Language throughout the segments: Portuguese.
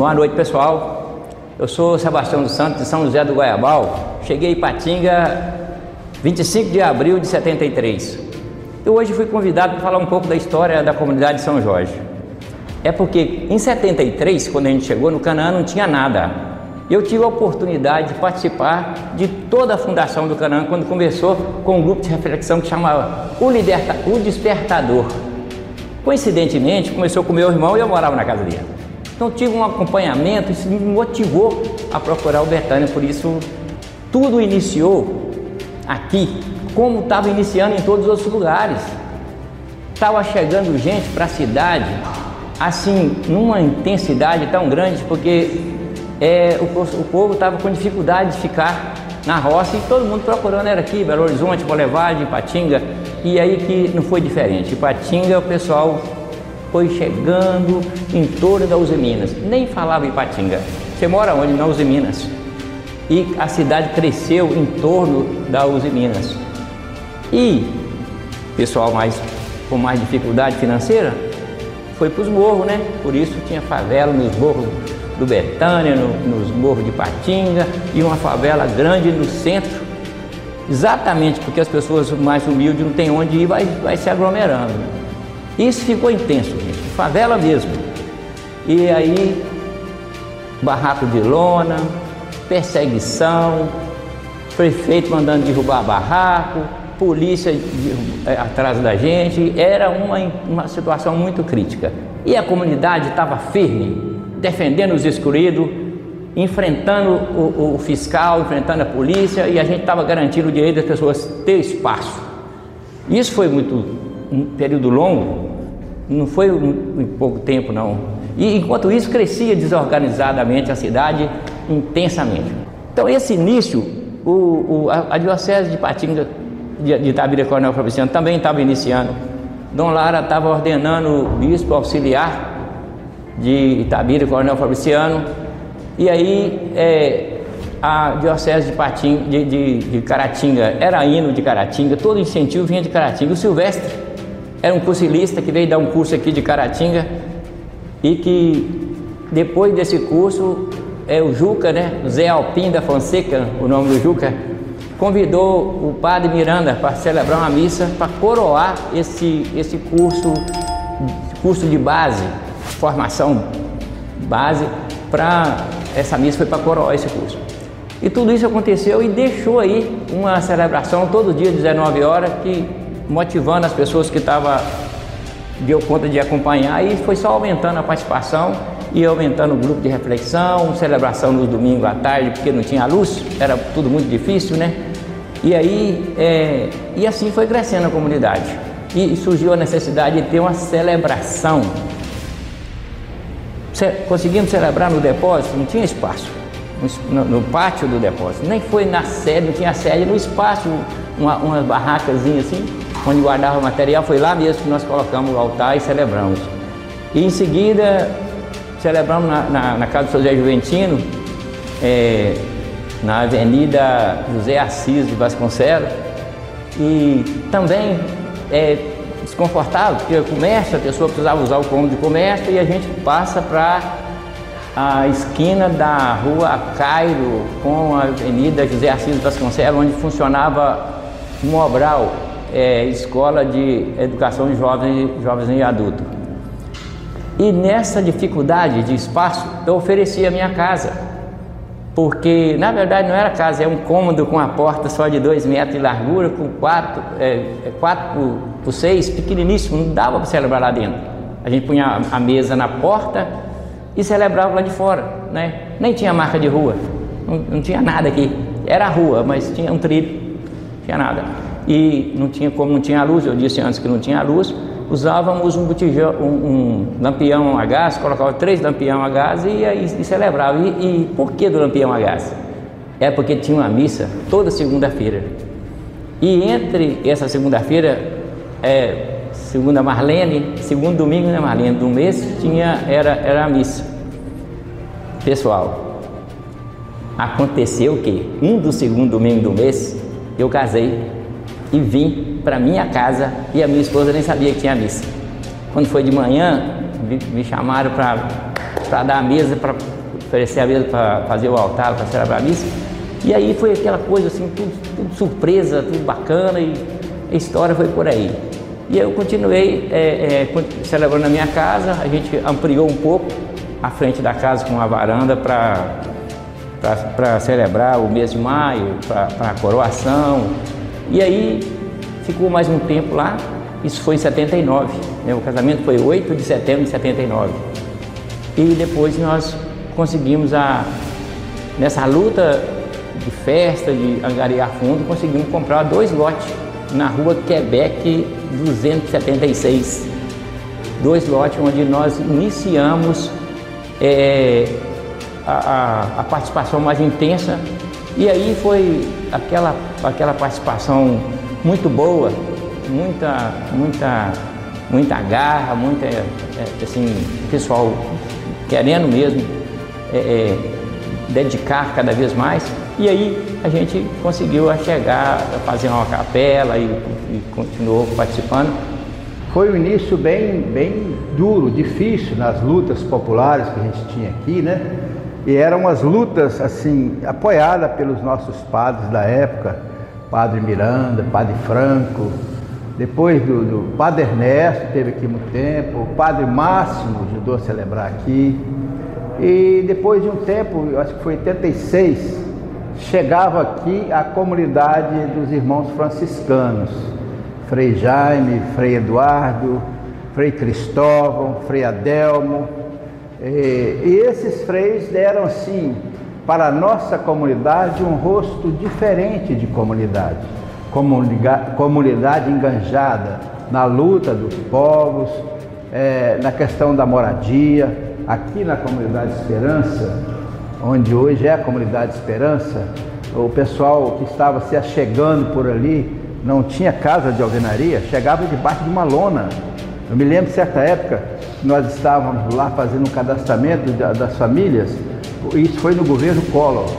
Boa noite, pessoal. Eu sou Sebastião dos Santos, de São José do Goiabal. Cheguei em Ipatinga 25 de abril de 73. E hoje fui convidado para falar um pouco da história da comunidade de São Jorge. É porque em 73, quando a gente chegou no Canaã, não tinha nada. Eu tive a oportunidade de participar de toda a fundação do Canaã, quando começou com um grupo de reflexão que chamava O Despertador. Coincidentemente, começou com meu irmão e eu morava na casa dele. Então tive um acompanhamento, isso me motivou a procurar o Betânia, por isso tudo iniciou aqui, como estava iniciando em todos os outros lugares. Estava chegando gente para a cidade, assim, numa intensidade tão grande, porque o povo estava com dificuldade de ficar na roça e todo mundo procurando, era aqui, Belo Horizonte, Boulevard, Ipatinga, e aí que não foi diferente. Ipatinga, o pessoal foi chegando em torno da Uzi Minas, nem falava Ipatinga. Você mora onde? Na Uzi Minas. E a cidade cresceu em torno da Uzi Minas. E pessoal com mais dificuldade financeira foi para os morros, né? Por isso tinha favela nos morros do Betânia, nos morros de Ipatinga, e uma favela grande no centro, exatamente porque as pessoas mais humildes não têm onde ir, vai se aglomerando. Isso ficou intenso, gente, favela mesmo. E aí, barraco de lona, perseguição, prefeito mandando derrubar barraco, polícia atrás da gente, era uma situação muito crítica. E a comunidade estava firme, defendendo os excluídos, enfrentando o fiscal, enfrentando a polícia, e a gente estava garantindo o direito das pessoas ter espaço. Isso foi um período longo, não foi em pouco tempo não. E enquanto isso crescia desorganizadamente a cidade, intensamente. Então esse início, a diocese de Ipatinga, de Itabira Coronel Fabriciano, também estava iniciando. Dom Lara estava ordenando o bispo auxiliar de Itabira Coronel Fabriciano, e aí a diocese de Ipatinga, de Caratinga, era hino de Caratinga, todo incentivo vinha de Caratinga. O Silvestre era um cursilista que veio dar um curso aqui de Caratinga, e que depois desse curso, o Juca, né, Zé Alpim da Fonseca, o nome do Juca, convidou o padre Miranda para celebrar uma missa, para coroar esse curso de base, formação base, essa missa foi para coroar esse curso. E tudo isso aconteceu e deixou aí uma celebração todo dia, 19 horas, que motivando as pessoas que deu conta de acompanhar, e foi só aumentando a participação e aumentando o grupo de reflexão, celebração nos domingos à tarde, porque não tinha luz, era tudo muito difícil, né? E aí, e assim foi crescendo a comunidade. E surgiu a necessidade de ter uma celebração. Conseguimos celebrar no depósito, não tinha espaço, no pátio do depósito, nem foi na sede, não tinha sede, no espaço, umas barracazinhas assim, onde guardava o material, foi lá mesmo que nós colocamos o altar e celebramos. E em seguida, celebramos na casa do José Juventino, na Avenida José Assis de Vasconcelos, e também desconfortável, porque o comércio, a pessoa precisava usar o cômodo de comércio, e a gente passa para a esquina da rua Cairo com a Avenida José Assis de Vasconcelos, onde funcionava o Mobral, Escola de Educação de Jovens e Adultos. E nessa dificuldade de espaço, eu ofereci a minha casa, porque na verdade não era casa, é um cômodo com a porta só de 2 metros de largura, com 4 por 6, pequeniníssimo, não dava para celebrar lá dentro. A gente punha a mesa na porta e celebrava lá de fora, né? Nem tinha marca de rua, não tinha nada aqui, era a rua, mas tinha um trilho, não tinha nada. E como não tinha luz, eu disse antes que não tinha luz, usávamos um botijão, um lampião a gás, colocava 3 lampião a gás e celebrava. E por que do lampião a gás? É porque tinha uma missa toda segunda-feira. E entre essa segunda-feira, segunda Marlene, segundo domingo, né, Marlene, do mês, era a missa. Pessoal, aconteceu que do segundo domingo do mês, eu casei e vim para minha casa, e a minha esposa nem sabia que tinha missa. Quando foi de manhã, me chamaram para para dar a mesa, para oferecer a mesa, para fazer o altar, para celebrar a missa. E aí foi aquela coisa assim, tudo surpresa, tudo bacana, e a história foi por aí. E eu continuei celebrando na minha casa. A gente ampliou um pouco a frente da casa com uma varanda para celebrar o mês de maio, para a coroação. E aí ficou mais um tempo lá. Isso foi em 79, né? O casamento foi 8 de setembro de 79. E depois nós conseguimos, nessa luta de festa, de angariar fundo, conseguimos comprar 2 lotes na rua Quebec 276. 2 lotes onde nós iniciamos a participação mais intensa. E aí foi aquela participação muito boa, muita garra, assim, pessoal querendo mesmo dedicar cada vez mais. E aí a gente conseguiu chegar a fazer uma capela e continuou participando. Foi um início bem duro, difícil nas lutas populares que a gente tinha aqui, né? E eram umas lutas assim, apoiadas pelos nossos padres da época, Padre Miranda, Padre Franco, depois do Padre Ernesto, que teve aqui muito tempo, o Padre Máximo ajudou a celebrar aqui. E depois de um tempo, eu acho que foi em 86, chegava aqui a comunidade dos irmãos franciscanos, Frei Jaime, Frei Eduardo, Frei Cristóvão, Frei Adelmo. E esses freis deram assim para a nossa comunidade um rosto diferente de comunidade. Comunidade enganjada na luta dos povos, na questão da moradia. Aqui na Comunidade Esperança, onde hoje é a Comunidade Esperança, o pessoal que estava se achegando por ali não tinha casa de alvenaria, chegava debaixo de uma lona. Eu me lembro de certa época, nós estávamos lá fazendo um cadastramento das famílias, isso foi no governo Collor,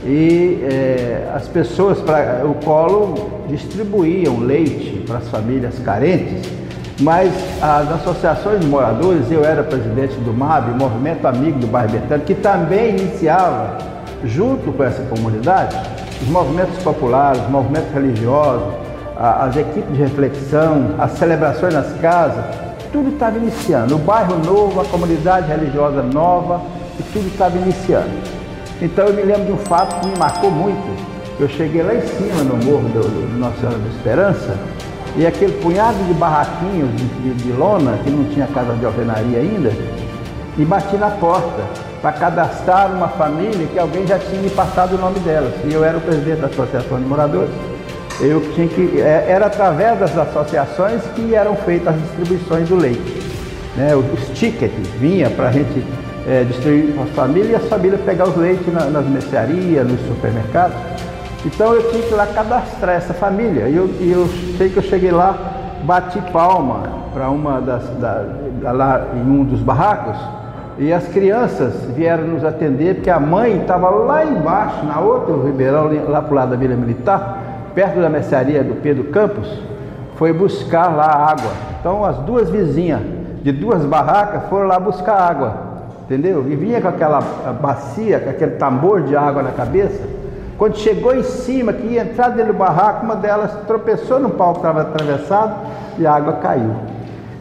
e as pessoas, o Collor distribuíam leite para as famílias carentes, mas as associações de moradores, eu era presidente do MAB, Movimento Amigo do Bairro Betânia, que também iniciava, junto com essa comunidade, os movimentos populares, os movimentos religiosos, as equipes de reflexão, as celebrações nas casas, tudo estava iniciando. O bairro novo, a comunidade religiosa nova, e tudo estava iniciando. Então eu me lembro de um fato que me marcou muito. Eu cheguei lá em cima no morro do Nossa Senhora da Esperança, e aquele punhado de barraquinhos de lona, que não tinha casa de alvenaria ainda, e bati na porta para cadastrar uma família que alguém já tinha me passado o nome delas. E eu era o presidente da Associação de Moradores. Eu tinha que, era através das associações que eram feitas as distribuições do leite, né? Os tickets vinha para a gente distribuir para as famílias, e as famílias pegar os leites nas mercearias, nos supermercados. Então eu tinha que ir lá cadastrar essa família. E eu sei que eu cheguei lá, bati palma para lá em um dos barracos, e as crianças vieram nos atender, porque a mãe estava lá embaixo, na outra ribeirão, lá para o lado da Vila Militar, perto da mercearia do Pedro Campos, foi buscar lá a água. Então as duas vizinhas de 2 barracas foram lá buscar água, entendeu? E vinha com aquela bacia, com aquele tambor de água na cabeça. Quando chegou em cima, que ia entrar dentro do barraco, uma delas tropeçou no pau que estava atravessado e a água caiu.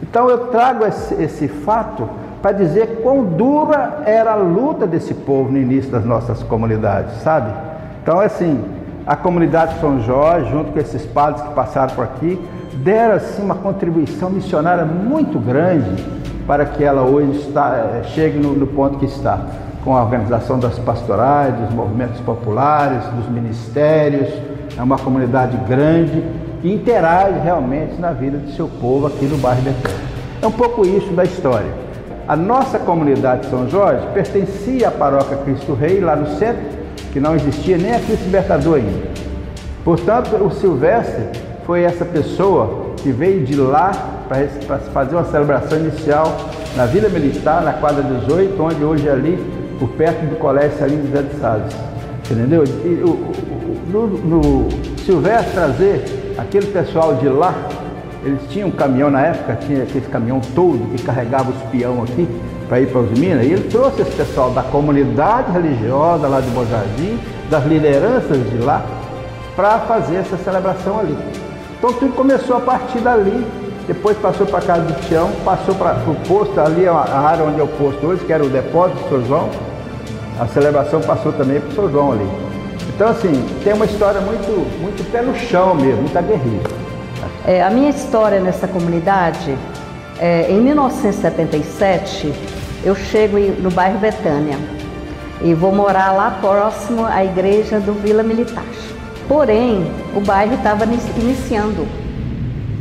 Então eu trago esse fato para dizer quão dura era a luta desse povo no início das nossas comunidades, sabe? Então assim, a comunidade São Jorge, junto com esses padres que passaram por aqui, deram assim uma contribuição missionária muito grande para que ela hoje chegue no ponto que está, com a organização das pastorais, dos movimentos populares, dos ministérios. É uma comunidade grande que interage realmente na vida do seu povo aqui no bairro Betânia. É um pouco isso da história. A nossa comunidade de São Jorge pertencia à paróquia Cristo Rei, lá no centro, que não existia nem a Cristo Libertador ainda. Portanto, o Silvestre foi essa pessoa que veio de lá para fazer uma celebração inicial na Vila Militar, na quadra 18, onde hoje é ali, por perto do Colégio Salim José de Sales. Entendeu? E no Silvestre trazer aquele pessoal de lá, eles tinham um caminhão na época, tinha aquele caminhão todo que carregava os peão aqui, para ir para os Minas, e ele trouxe esse pessoal da comunidade religiosa lá de Bom Jardim, das lideranças de lá, para fazer essa celebração ali. Então tudo começou a partir dali, depois passou para a casa do Tião, passou para o posto, ali a área onde é o posto hoje, que era o depósito do São João, a celebração passou também para o São João ali. Então assim, tem uma história muito pé no chão mesmo, muito aguerrida. A minha história nessa comunidade, em 1977, eu chego no bairro Betânia e vou morar lá próximo à igreja do Vila Militar. Porém, o bairro estava iniciando.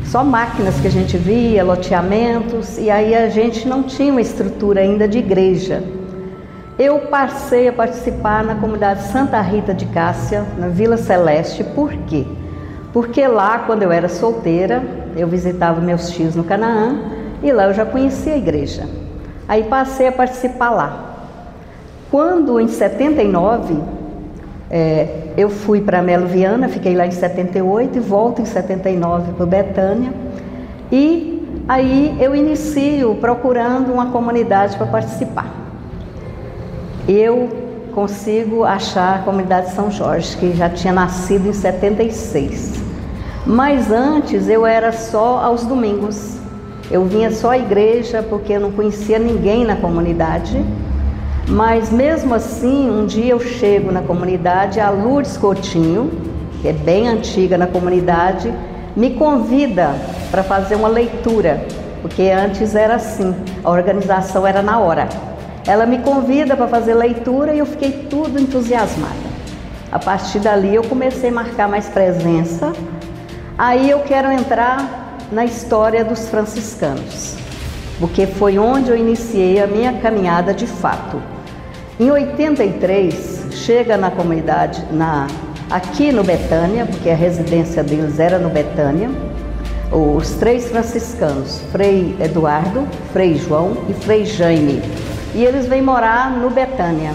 Só máquinas que a gente via, loteamentos, e aí a gente não tinha uma estrutura ainda de igreja. Eu passei a participar na comunidade Santa Rita de Cássia, na Vila Celeste. Por quê? Porque lá, quando eu era solteira, eu visitava meus tios no Canaã e lá eu já conhecia a igreja. Aí passei a participar lá. Quando, em 79, eu fui para Melo Viana, fiquei lá em 78 e volto em 79 para Betânia. E aí eu inicio procurando uma comunidade para participar. Eu consigo achar a comunidade São Jorge, que já tinha nascido em 76. Mas antes eu era só aos domingos. Eu vinha só à igreja porque eu não conhecia ninguém na comunidade. Mas mesmo assim, um dia eu chego na comunidade, a Lourdes Coutinho, que é bem antiga na comunidade, me convida para fazer uma leitura, porque antes era assim, a organização era na hora. Ela me convida para fazer leitura e eu fiquei tudo entusiasmada. A partir dali eu comecei a marcar mais presença. Aí eu quero entrar na história dos franciscanos, porque foi onde eu iniciei a minha caminhada de fato. Em 83, chega na comunidade, aqui no Betânia, porque a residência deles era no Betânia, os 3 franciscanos, Frei Eduardo, Frei João e Frei Jaime. E eles vêm morar no Betânia.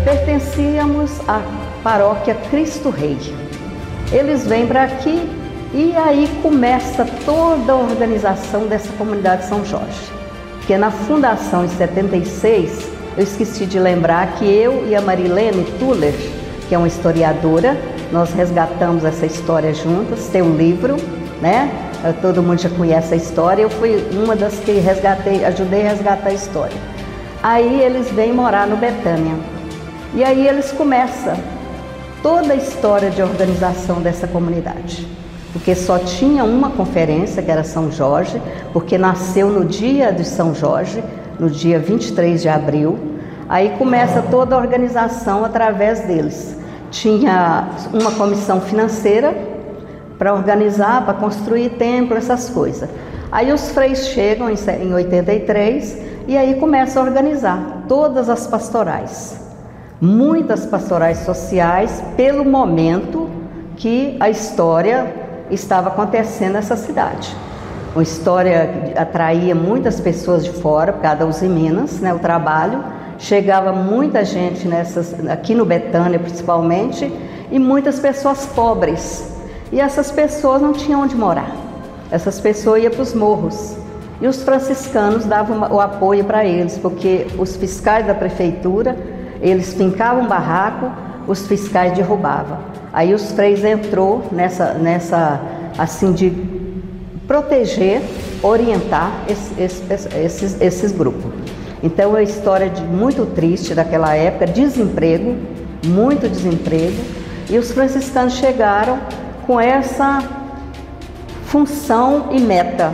Pertencíamos à paróquia Cristo Rei. Eles vêm para aqui e aí começa toda a organização dessa comunidade São Jorge. Porque na fundação, em 76, eu esqueci de lembrar que eu e a Marilene Tuller, que é uma historiadora, nós resgatamos essa história juntas, tem um livro, né? Todo mundo já conhece a história, eu fui uma das que ajudei a resgatar a história. Aí eles vêm morar no Betânia. E aí eles começam toda a história de organização dessa comunidade. Porque só tinha uma conferência, que era São Jorge, porque nasceu no dia de São Jorge, no dia 23 de abril. Aí começa toda a organização através deles. Tinha uma comissão financeira para organizar, para construir templo, essas coisas. Aí os freis chegam em 83 e aí começam a organizar todas as pastorais. Muitas pastorais sociais, pelo momento que a história estava acontecendo nessa cidade. Uma história que atraía muitas pessoas de fora, por causa da Uzi Minas, né, o trabalho. Chegava muita gente aqui no Betânia principalmente, e muitas pessoas pobres. E essas pessoas não tinham onde morar. Essas pessoas iam para os morros. E os franciscanos davam o apoio para eles, porque os fiscais da prefeitura, eles fincavam barraco, os fiscais derrubavam. Aí os freis entrou nessa assim, de proteger, orientar esses grupos. Então é uma história muito triste daquela época, desemprego, muito desemprego, e os franciscanos chegaram com essa função e meta,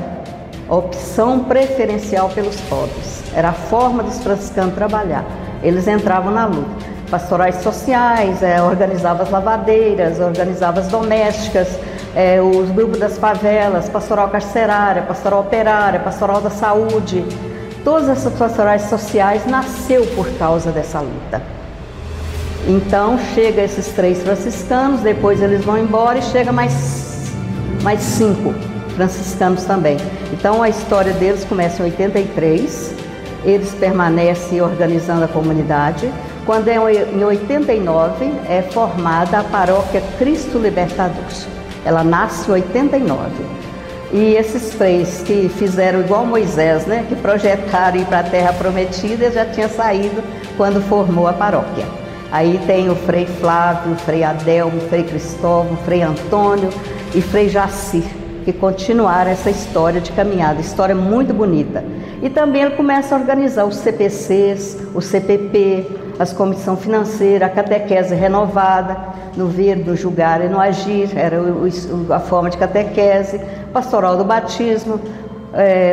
opção preferencial pelos pobres. Era a forma dos franciscanos trabalhar. Eles entravam na luta. Pastorais sociais, organizavam as lavadeiras, organizavam as domésticas, os grupos das favelas, pastoral carcerária, pastoral operária, pastoral da saúde. Todas essas pastorais sociais nasceu por causa dessa luta. Então chega esses 3 franciscanos, depois eles vão embora e chega mais 5 franciscanos também. Então a história deles começa em 83, eles permanecem organizando a comunidade. Quando em 89 é formada a paróquia Cristo Libertador. Ela nasce em 89. E esses freis que fizeram igual Moisés, né, que projetaram ir para a terra prometida, já tinha saído quando formou a paróquia. Aí tem o Frei Flávio, o Frei Adelmo, o Frei Cristóvão, o Frei Antônio e Frei Jacir, que continuaram essa história de caminhada, história muito bonita. E também ele começa a organizar os CPCs, o CPP, as comissão financeira, a catequese renovada, no ver, no julgar e no agir, era a forma de catequese, pastoral do batismo,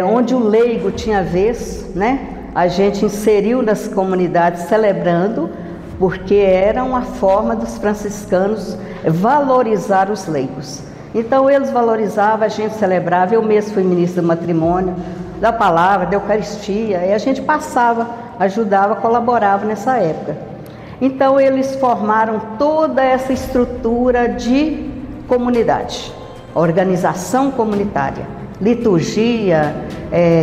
onde o leigo tinha vez, né? A gente inseriu nas comunidades celebrando, porque era uma forma dos franciscanos valorizar os leigos. Então eles valorizavam, a gente celebrava, eu mesmo fui ministro do matrimônio, da palavra, da Eucaristia, e a gente passava, ajudava, colaborava nessa época. Então eles formaram toda essa estrutura de comunidade, organização comunitária, liturgia,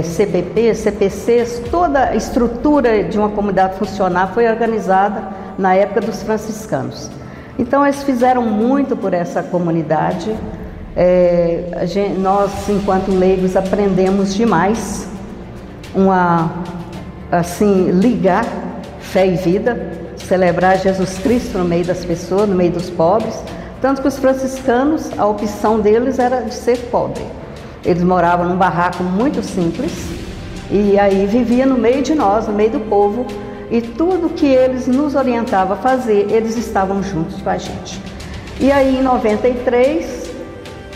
CPP, CPCs, toda a estrutura de uma comunidade funcionar foi organizada na época dos franciscanos. Então eles fizeram muito por essa comunidade. Nós, enquanto leigos, aprendemos demais ligar fé e vida, celebrar Jesus Cristo no meio das pessoas, no meio dos pobres. Tanto que os franciscanos, a opção deles era de ser pobre. Eles moravam num barraco muito simples e aí viviam no meio de nós, no meio do povo, e tudo que eles nos orientavam a fazer, eles estavam juntos com a gente. E aí em 93,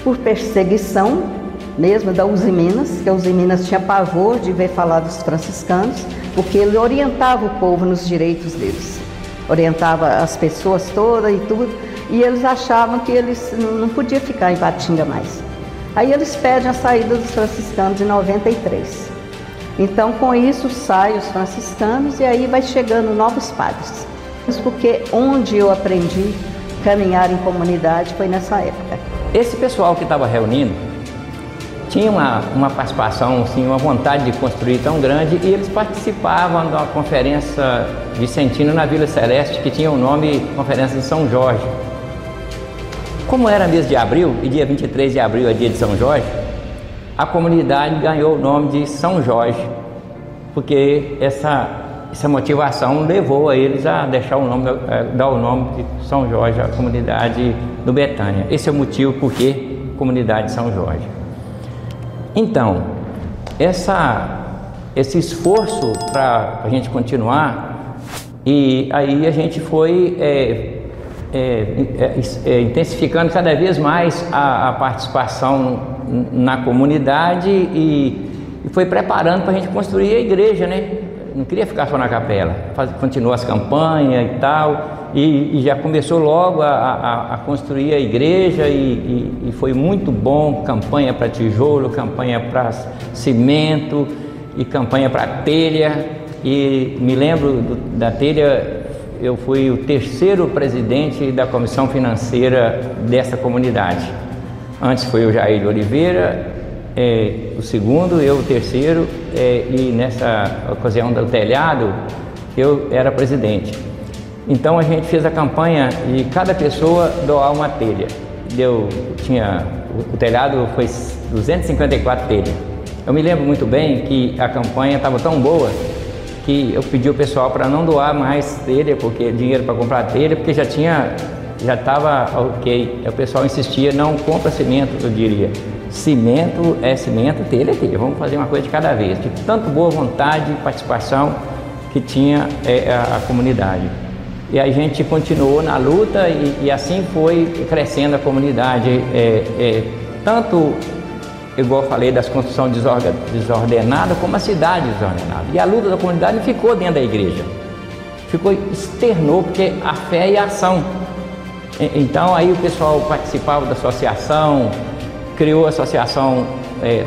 por perseguição mesmo da Usiminas, que a Usiminas tinha pavor de ver falar dos franciscanos, porque ele orientava o povo nos direitos deles, orientava as pessoas todas e tudo, e eles achavam que eles não podiam ficar em Patinga mais. Aí eles pedem a saída dos franciscanos em 93. Então, com isso, saem os franciscanos e aí vai chegando novos padres. Porque onde eu aprendi a caminhar em comunidade foi nessa época. Esse pessoal que estava reunindo tinha uma participação, assim, uma vontade de construir tão grande, e eles participavam da conferência vicentina na Vila Celeste, que tinha o nome Conferência de São Jorge. Como era mês de abril, e dia 23 de abril é dia de São Jorge, a comunidade ganhou o nome de São Jorge, porque essa motivação levou a eles a deixar o nome, dar o nome de São Jorge à comunidade do Betânia. Esse é o motivo por que comunidade de São Jorge. Então, esse esforço para a gente continuar, e aí a gente foi intensificando cada vez mais a participação na comunidade e foi preparando para a gente construir a igreja, né? Não queria ficar só na capela, continuou as campanhas e tal, e já começou logo a construir a igreja e foi muito bom, campanha para tijolo, campanha para cimento e campanha para telha. E me lembro da telha, eu fui o terceiro presidente da comissão financeira dessa comunidade. Antes foi o Jair de Oliveira, o segundo, eu o terceiro, e nessa ocasião do telhado eu era presidente. Então a gente fez a campanha de cada pessoa doar uma telha. O telhado foi 254 telhas. Eu me lembro muito bem que a campanha estava tão boa que eu pedi ao pessoal para não doar mais telha, porque dinheiro para comprar telha, porque já estava ok. O pessoal insistia, não compra cimento, eu diria. Cimento é cimento, telha é telha. Vamos fazer uma coisa de cada vez. De tanto boa vontade e participação que tinha a comunidade. E a gente continuou na luta e assim foi crescendo a comunidade. Tanto, igual eu falei, das construções desordenadas, como a cidade desordenada. E a luta da comunidade não ficou dentro da igreja. Externou, porque a fé e a ação. Então aí o pessoal participava da associação, criou a associação,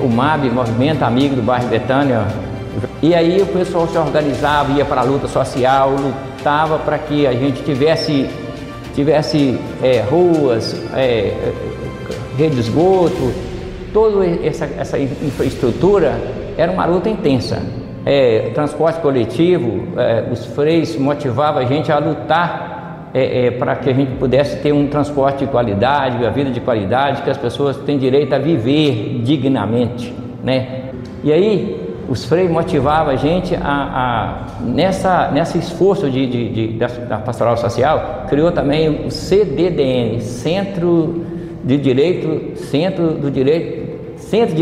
o MAB, Movimento Amigo do Bairro Betânia, e aí o pessoal se organizava, ia para a luta social, lutava para que a gente tivesse ruas, rede de esgoto, toda essa infraestrutura. Era uma luta intensa. Transporte coletivo, os freis motivavam a gente a lutar para que a gente pudesse ter um transporte de qualidade, uma vida de qualidade, que as pessoas têm direito a viver dignamente, né? E aí os freios motivavam a gente nesse esforço da pastoral social, criou também o CDDN, Centro de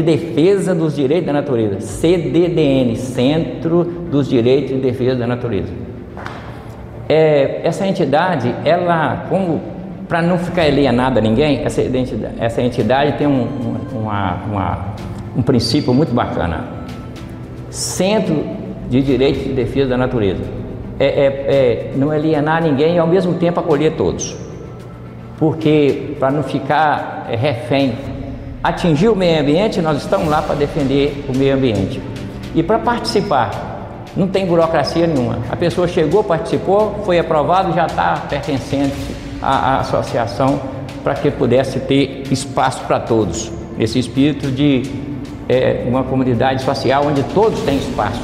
Defesa dos Direitos da Natureza, CDDN, Centro dos Direitos de Defesa da Natureza. Essa entidade, ela, como para não ficar alienada a ninguém, essa entidade tem um princípio muito bacana. Centro de Direitos de Defesa da Natureza. Não alienar ninguém e ao mesmo tempo acolher todos. Porque para não ficar refém, atingir o meio ambiente, nós estamos lá para defender o meio ambiente. E para participar, não tem burocracia nenhuma. A pessoa chegou, participou, foi aprovado, já está pertencendo à associação para que pudesse ter espaço para todos. Esse espírito de uma comunidade social onde todos têm espaço.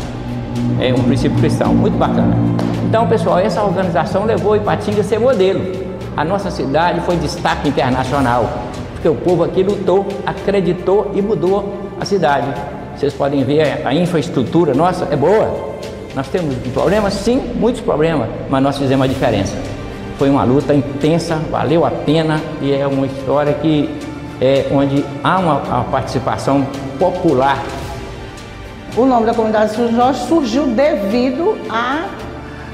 É um princípio cristão, muito bacana. Então, pessoal, essa organização levou Ipatinga a ser modelo. A nossa cidade foi destaque internacional, porque o povo aqui lutou, acreditou e mudou a cidade. Vocês podem ver, a infraestrutura nossa é boa. Nós temos problemas? Sim, muitos problemas, mas nós fizemos a diferença. Foi uma luta intensa, valeu a pena e é uma história onde há uma participação popular. O nome da comunidade São Jorge surgiu devido à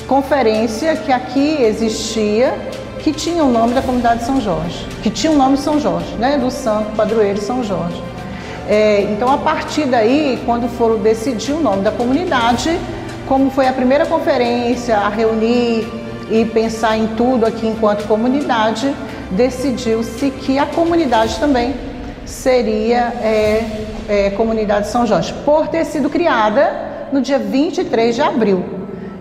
conferência que aqui existia, que tinha o nome da comunidade São Jorge, que tinha o nome São Jorge, né, do santo padroeiro São Jorge. Então, a partir daí, quando foram decidir o nome da comunidade, como foi a primeira conferência a reunir e pensar em tudo aqui enquanto comunidade, decidiu-se que a comunidade também seria Comunidade São Jorge, por ter sido criada no dia 23 de abril.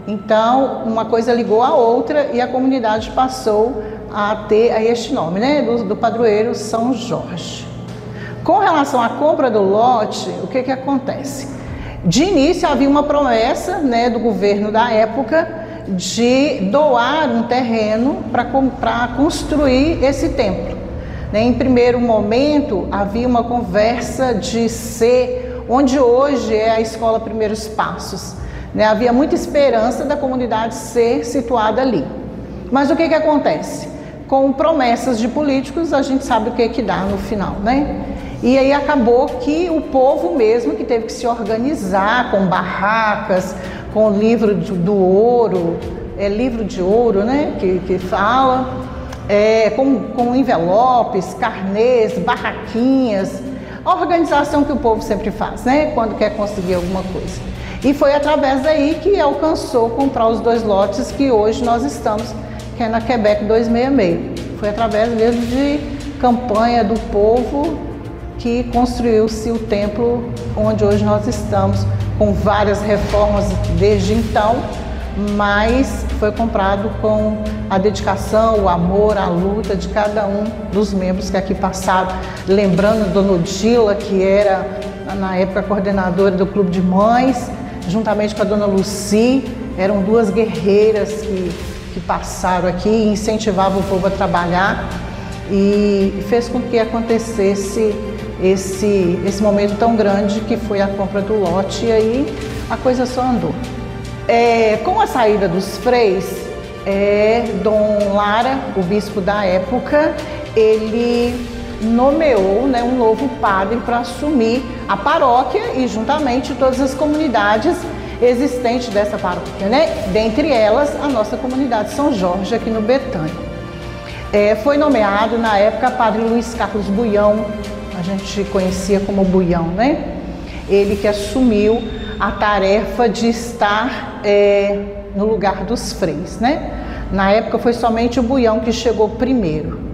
Então, uma coisa ligou a outra e a comunidade passou a ter este nome, né, do padroeiro São Jorge. Com relação à compra do lote, o que acontece? De início havia uma promessa, né, do governo da época de doar um terreno para construir esse templo. Em primeiro momento havia uma conversa de ser onde hoje é a Escola Primeiros Passos. Havia muita esperança da comunidade ser situada ali. Mas o que acontece? Com promessas de políticos, a gente sabe o que dá no final, né? E aí acabou que o povo mesmo que teve que se organizar com barracas, com livro do ouro, livro de ouro, né, que fala, com envelopes, carnês, barraquinhas, a organização que o povo sempre faz, né, quando quer conseguir alguma coisa. E foi através daí que alcançou comprar os 2 lotes que hoje nós estamos, que é na Quebec 266. Foi através mesmo de campanha do povo que construiu-se o templo onde hoje nós estamos, com várias reformas desde então, mas foi comprado com a dedicação, o amor, a luta de cada um dos membros que aqui passaram. Lembrando Dona Odila, que era na época coordenadora do Clube de Mães, juntamente com a Dona Luci, eram 2 guerreiras que passaram aqui e incentivavam o povo a trabalhar e fez com que acontecesse esse momento tão grande que foi a compra do lote, e aí a coisa só andou. Com a saída dos freis, Dom Lara, o bispo da época, ele nomeou, né, um novo padre para assumir a paróquia e juntamente todas as comunidades existentes dessa paróquia, né? Dentre elas a nossa comunidade São Jorge aqui no Betânia. Foi nomeado na época Padre Luiz Carlos Buião, a gente conhecia como Buião, né? Ele que assumiu a tarefa de estar no lugar dos freis, né? Na época foi somente o Buião que chegou primeiro.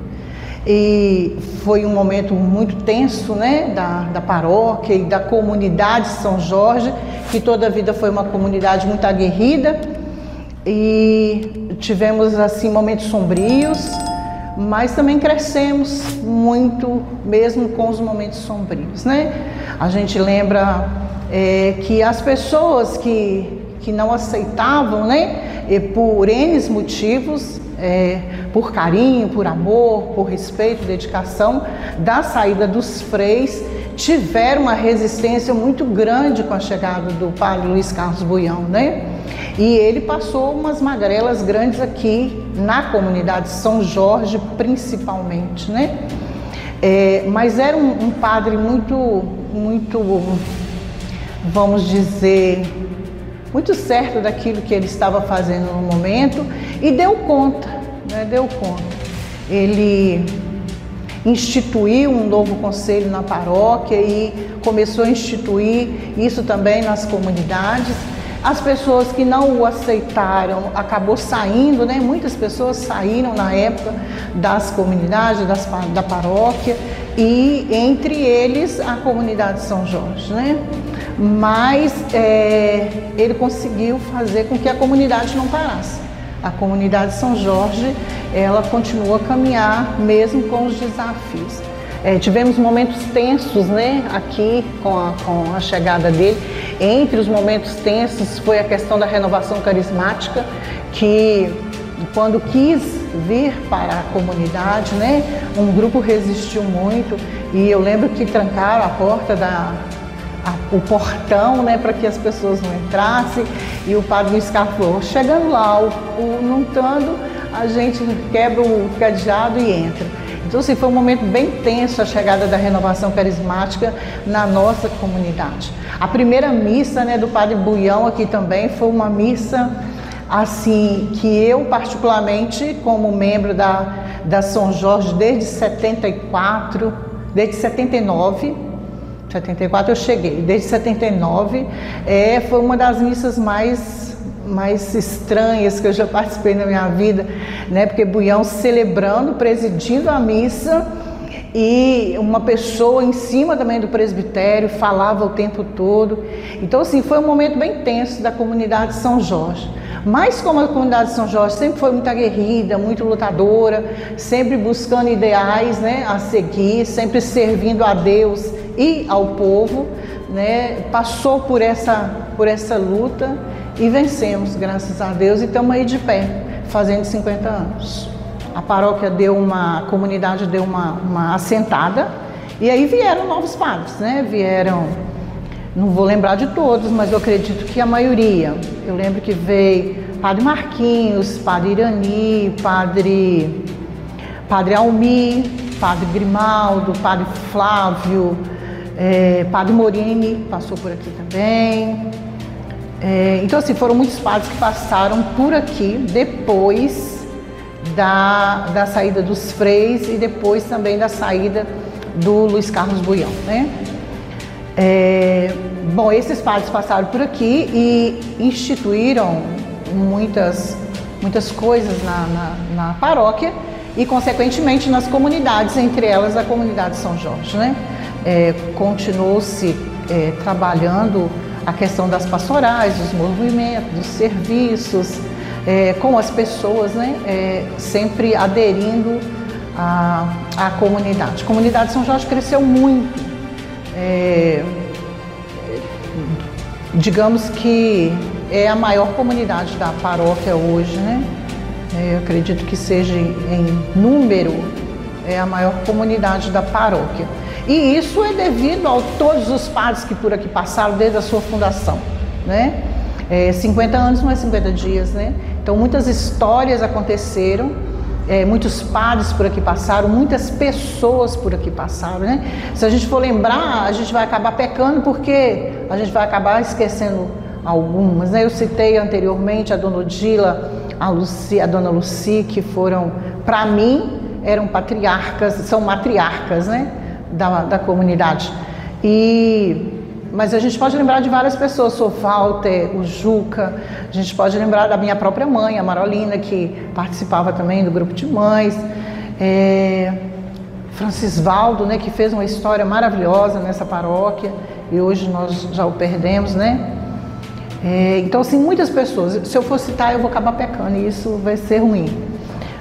E foi um momento muito tenso, né, da paróquia e da comunidade São Jorge, que toda a vida foi uma comunidade muito aguerrida, e tivemos assim momentos sombrios, mas também crescemos muito, mesmo com os momentos sombrios, né? A gente lembra que as pessoas que não aceitavam, né, E por N motivos, por carinho, por amor, por respeito, dedicação, da saída dos freis, tiveram uma resistência muito grande com a chegada do padre Luiz Carlos Buião, né? E ele passou umas magrelas grandes aqui na comunidade São Jorge, principalmente, né? Mas era um padre muito, vamos dizer, muito certo daquilo que ele estava fazendo no momento e deu conta, né? Deu conta. Ele instituiu um novo conselho na paróquia e começou a instituir isso também nas comunidades. As pessoas que não o aceitaram acabou saindo, né? Muitas pessoas saíram na época das comunidades, da paróquia, e entre eles a comunidade de São Jorge, né? Mas ele conseguiu fazer com que a comunidade não parasse. A comunidade de São Jorge, ela continua a caminhar mesmo com os desafios. Tivemos momentos tensos, né, aqui com a chegada dele. Entre os momentos tensos foi a questão da renovação carismática, que quando quis vir para a comunidade, né, um grupo resistiu muito e eu lembro que trancaram a porta o portão, né, para que as pessoas não entrassem, e o padre Luiz Carlos falou: chegando lá, não estando, a gente quebra o cadeado e entra. Então, assim, foi um momento bem tenso a chegada da renovação carismática na nossa comunidade. A primeira missa, né, do padre Buião aqui também foi uma missa, assim, que eu particularmente, como membro da São Jorge desde 74, desde 79 eu cheguei, desde 79, foi uma das missas mais estranhas que eu já participei na minha vida, né? Porque Buião celebrando, presidindo a missa, e uma pessoa em cima também do presbitério falava o tempo todo. Então, assim, foi um momento bem tenso da comunidade de São Jorge. Mas como a comunidade de São Jorge sempre foi muito aguerrida, muito lutadora, sempre buscando ideais, né, a seguir, sempre servindo a Deus e ao povo, né, passou por essa luta e vencemos, graças a Deus, e estamos aí de pé, fazendo 50 anos. A paróquia a comunidade deu uma assentada, e aí vieram novos padres, né? Vieram, não vou lembrar de todos, mas eu acredito que a maioria. Eu lembro que veio padre Marquinhos, padre Irani, padre Almi, padre Grimaldo, padre Flávio, padre Morini passou por aqui também. Então, assim, foram muitos padres que passaram por aqui depois da saída dos freis e depois também da saída do Luiz Carlos Buião, né? Bom, esses padres passaram por aqui e instituíram muitas coisas na paróquia e, consequentemente, nas comunidades, entre elas a comunidade de São Jorge, né? Continuou-se trabalhando a questão das pastorais, dos movimentos, dos serviços, com as pessoas, né, sempre aderindo à comunidade. A comunidade de São Jorge cresceu muito, digamos que é a maior comunidade da paróquia hoje, né? Eu acredito que seja em número, é a maior comunidade da paróquia. E isso é devido a todos os padres que por aqui passaram desde a sua fundação, né? 50 anos não é 50 dias, né? Então muitas histórias aconteceram, muitos padres por aqui passaram, muitas pessoas por aqui passaram, né? Se a gente for lembrar, a gente vai acabar pecando porque a gente vai acabar esquecendo algumas, né? Eu citei anteriormente a Dona Odila, a Dona Luci, que foram, para mim, eram patriarcas, são matriarcas, né? Da comunidade. Mas a gente pode lembrar de várias pessoas, o Walter, o Juca, a gente pode lembrar da minha própria mãe, a Marolina, que participava também do grupo de mães, Francisvaldo, né, que fez uma história maravilhosa nessa paróquia e hoje nós já o perdemos, né? Então, assim, muitas pessoas, se eu for citar eu vou acabar pecando e isso vai ser ruim,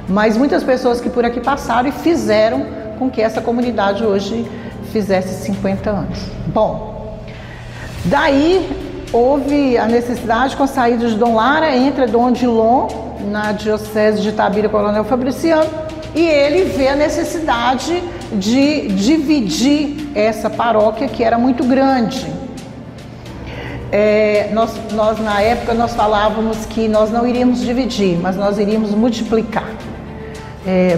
mas muitas pessoas que por aqui passaram e fizeram com que essa comunidade hoje fizesse 50 anos. Bom, daí houve a necessidade, com a saída de Dom Lara, entra Dom Odilon na diocese de Itabira, Coronel Fabriciano, e ele vê a necessidade de dividir essa paróquia, que era muito grande. Nós na época nós falávamos que nós não iríamos dividir, mas nós iríamos multiplicar,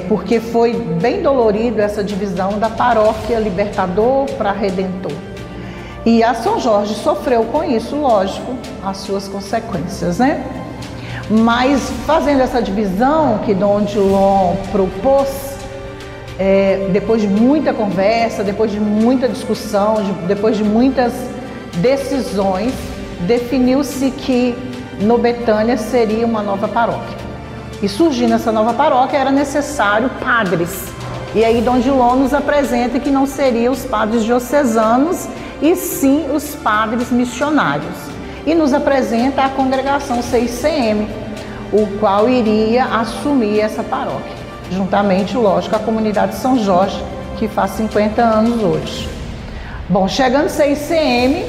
porque foi bem dolorido essa divisão da paróquia Libertador para Redentor. E a São Jorge sofreu com isso, lógico, as suas consequências, né? Mas fazendo essa divisão que Dom Odilon propôs, depois de muita conversa, depois de muita discussão, depois de muitas decisões, definiu-se que no Betânia seria uma nova paróquia. E surgindo essa nova paróquia era necessário padres. E aí Dom Odilon nos apresenta que não seriam os padres diocesanos, e sim os padres missionários. E nos apresenta a congregação CICM, o qual iria assumir essa paróquia, juntamente, lógico, a comunidade São Jorge, que faz 50 anos hoje. Bom, chegando CICM,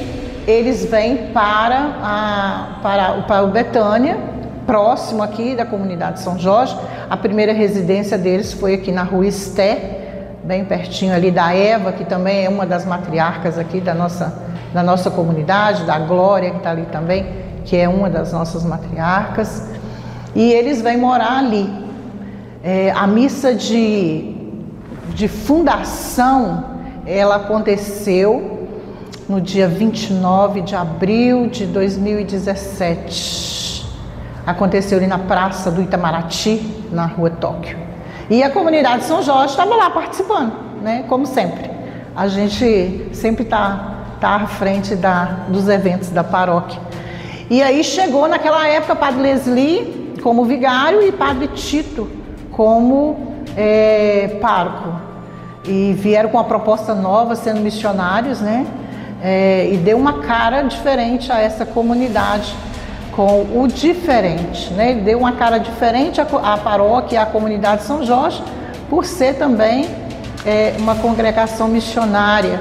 eles vêm para o Betânia, próximo aqui da comunidade São Jorge. A primeira residência deles foi aqui na Rua Esté, bem pertinho ali da Eva, que também é uma das matriarcas aqui da nossa comunidade, da Glória, que está ali também, que é uma das nossas matriarcas. E eles vêm morar ali. A missa de fundação, ela aconteceu no dia 29 de abril de 2017. Aconteceu ali na Praça do Itamaraty, na Rua Tóquio. E a comunidade São Jorge estava lá participando, né? Como sempre. A gente sempre está à frente dos eventos da paróquia. E aí chegou naquela época Padre Leslie como vigário e Padre Tito como pároco. E vieram com uma proposta nova, sendo missionários, né? E deu uma cara diferente a essa comunidade, com o diferente, né? Ele deu uma cara diferente à paróquia, à comunidade São Jorge, por ser também uma congregação missionária.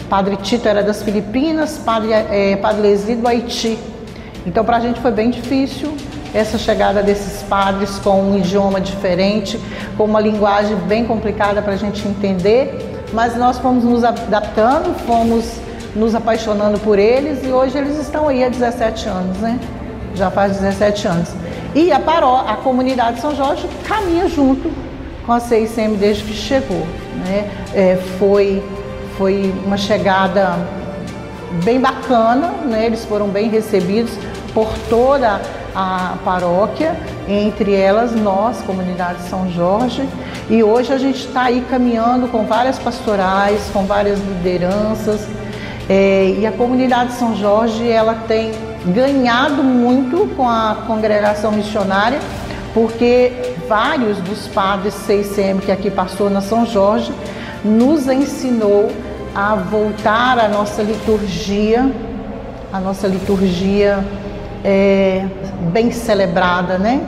Padre Tito era das Filipinas, Padre Leslie do Haiti. Então, para a gente foi bem difícil essa chegada desses padres com um idioma diferente, com uma linguagem bem complicada para a gente entender, mas nós fomos nos adaptando, fomos nos apaixonando por eles, e hoje eles estão aí há 17 anos, né? Já faz 17 anos. E a comunidade São Jorge caminha junto com a CICM desde que chegou, né? Foi uma chegada bem bacana, né? Eles foram bem recebidos por toda a paróquia, entre elas nós, comunidade São Jorge, e hoje a gente está aí caminhando com várias pastorais, com várias lideranças, e a comunidade São Jorge, ela tem ganhado muito com a congregação missionária, porque vários dos padres CICM que aqui passou na São Jorge nos ensinou a voltar à nossa liturgia bem celebrada, né?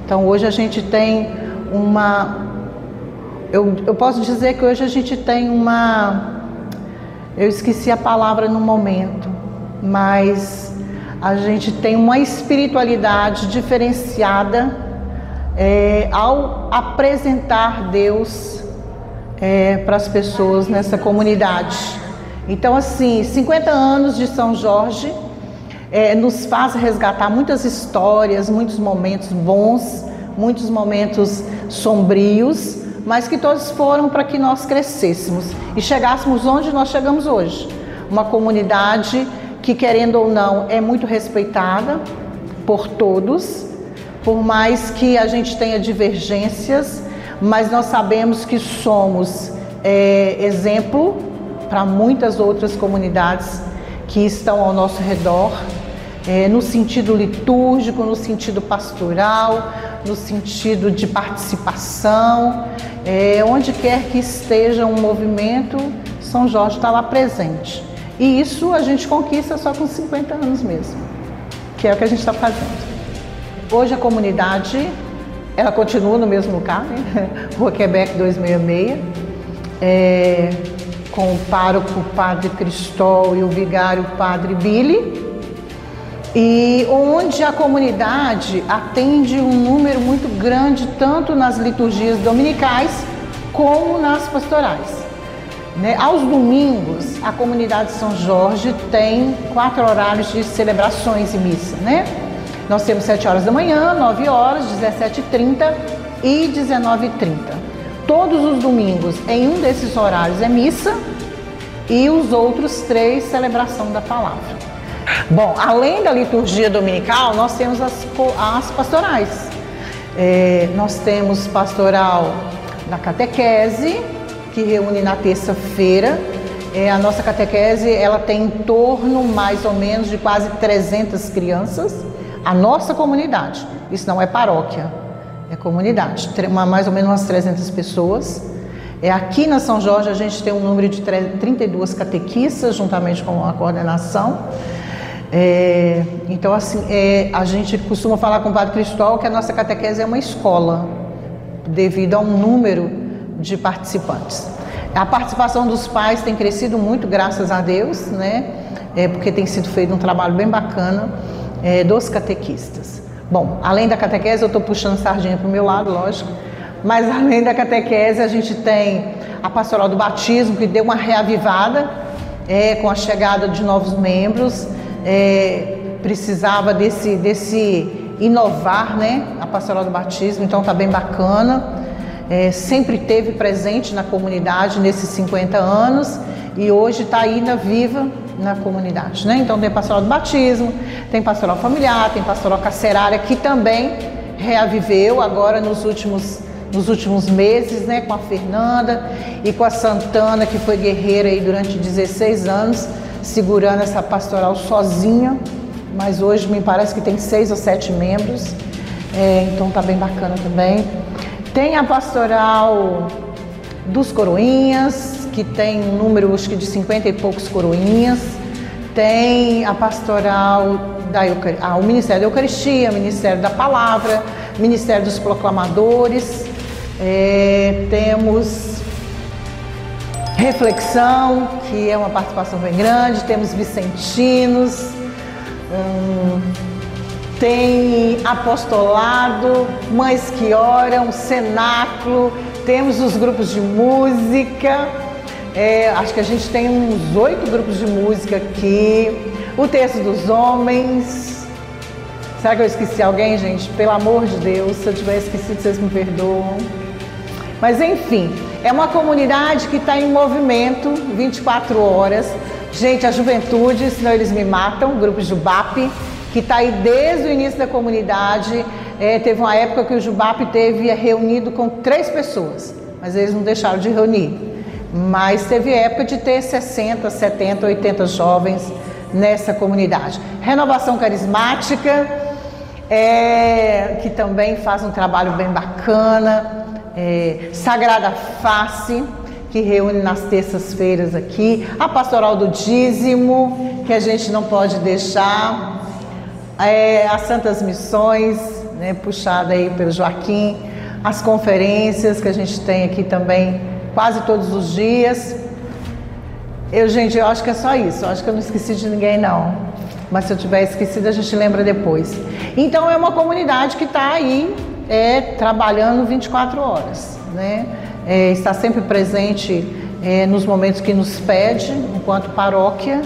Então hoje a gente tem eu posso dizer que hoje a gente tem eu esqueci a palavra no momento, mas a gente tem uma espiritualidade diferenciada ao apresentar Deus para as pessoas nessa comunidade. Então, assim, 50 anos de São Jorge nos faz resgatar muitas histórias, muitos momentos bons, muitos momentos sombrios, mas que todos foram para que nós crescêssemos e chegássemos onde nós chegamos hoje. Uma comunidade que, querendo ou não, é muito respeitada por todos, por mais que a gente tenha divergências, mas nós sabemos que somos exemplo para muitas outras comunidades que estão ao nosso redor, no sentido litúrgico, no sentido pastoral, no sentido de participação, onde quer que esteja um movimento, São Jorge está lá presente. E isso a gente conquista só com 50 anos mesmo, que é o que a gente está fazendo. Hoje a comunidade, ela continua no mesmo lugar, né? Rua Quebec 266, com o pároco Padre Cristol e o vigário Padre Billy. e onde a comunidade atende um número muito grande, tanto nas liturgias dominicais como nas pastorais. Aos domingos, a comunidade São Jorge tem 4 horários de celebrações e missa, Nós temos 7 horas da manhã, 9 horas, 17h30 e 19h30. Todos os domingos, em um desses horários é missa e os outros 3, celebração da palavra. Bom, além da liturgia dominical, nós temos as pastorais. Nós temos pastoral da catequese, que reúne na terça-feira. A nossa catequese, ela tem em torno, mais ou menos, de quase 300 crianças. A nossa comunidade, isso não é paróquia, é comunidade, mais ou menos umas 300 pessoas. Aqui na São Jorge a gente tem um número de 32 catequistas, juntamente com a coordenação. Então, assim, a gente costuma falar com o Padre Cristóvão que a nossa catequese é uma escola, devido a um número de participantes. A participação dos pais tem crescido muito, graças a Deus, porque tem sido feito um trabalho bem bacana dos catequistas. Bom, além da catequese, eu estou puxando sardinha para o meu lado, lógico, mas além da catequese, a gente tem a pastoral do batismo, que deu uma reavivada com a chegada de novos membros. Precisava desse inovar, a pastoral do batismo, então está bem bacana. Sempre teve presente na comunidade nesses 50 anos e hoje está ainda viva na comunidade, Então tem pastoral do batismo, tem pastoral familiar, tem pastoral carcerária, que também reaviveu agora nos últimos meses, com a Fernanda e com a Santana, que foi guerreira aí durante 16 anos, segurando essa pastoral sozinha, mas hoje me parece que tem 6 ou 7 membros, então tá bem bacana também. Tem a pastoral dos coroinhas, que tem um número, acho que de 50 e poucos coroinhas. Tem a pastoral o Ministério da Eucaristia, o Ministério da Palavra, o Ministério dos Proclamadores. Temos Reflexão, que é uma participação bem grande. Temos Vicentinos. Tem apostolado, mães que oram, cenáculo, temos os grupos de música, acho que a gente tem uns 8 grupos de música aqui, o Terço dos Homens. Será que eu esqueci alguém, gente? Pelo amor de Deus, se eu tiver esquecido, vocês me perdoam. Mas enfim, é uma comunidade que está em movimento 24 horas. Gente, a juventude, senão eles me matam, grupo Jubap, que está aí desde o início da comunidade. Teve uma época que o Jubap teve reunido com 3 pessoas, mas eles não deixaram de reunir. Mas teve época de ter 60, 70, 80 jovens nessa comunidade. Renovação Carismática, que também faz um trabalho bem bacana. Sagrada Face, que reúne nas terças-feiras aqui. A Pastoral do Dízimo, que a gente não pode deixar. As Santas Missões, puxada aí pelo Joaquim, as conferências que a gente tem aqui também quase todos os dias. Gente, eu acho que é só isso, eu acho que eu não esqueci de ninguém não, mas se eu tiver esquecido a gente lembra depois. Então é uma comunidade que está aí trabalhando 24 horas, está sempre presente nos momentos que nos pede, enquanto paróquia.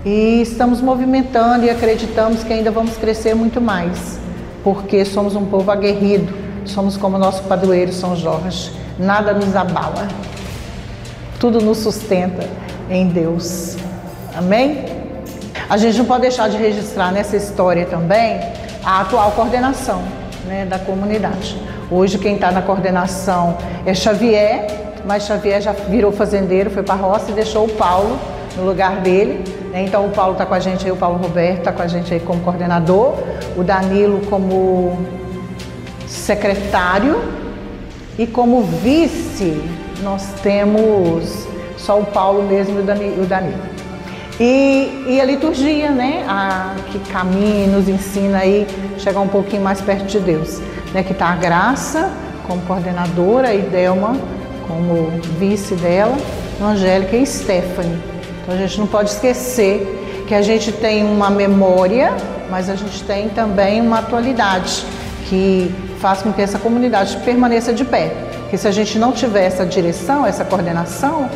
E estamos movimentando e acreditamos que ainda vamos crescer muito mais, porque somos um povo aguerrido, somos como o nosso padroeiro São Jorge, nada nos abala, tudo nos sustenta em Deus. Amém? A gente não pode deixar de registrar nessa história também a atual coordenação da comunidade. Hoje quem está na coordenação é Xavier, mas Xavier já virou fazendeiro, foi para a roça e deixou o Paulo no lugar dele. Então o Paulo está com a gente aí, o Paulo Roberto está com a gente aí como coordenador, o Danilo como secretário e como vice nós temos só o Paulo mesmo e o Danilo. E a liturgia, que caminha e nos ensina aí chegar um pouquinho mais perto de Deus, que está a Graça como coordenadora, a Idelma como vice dela, a Angélica e Stephanie. Então a gente não pode esquecer que a gente tem uma memória mas a gente tem também uma atualidade que faz com que essa comunidade permaneça de pé. Porque se a gente não tiver essa direção, essa coordenação,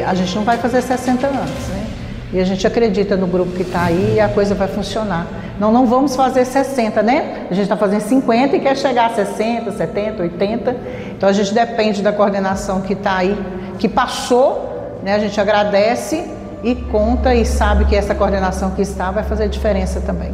a gente não vai fazer 60 anos, né? E a gente acredita no grupo que está aí e a coisa vai funcionar. Não vamos fazer 60, né? A gente está fazendo 50 e quer chegar a 60, 70, 80. Então a gente depende da coordenação que está aí, que passou, né? A gente agradece e conta e sabe que essa coordenação que está vai fazer diferença também.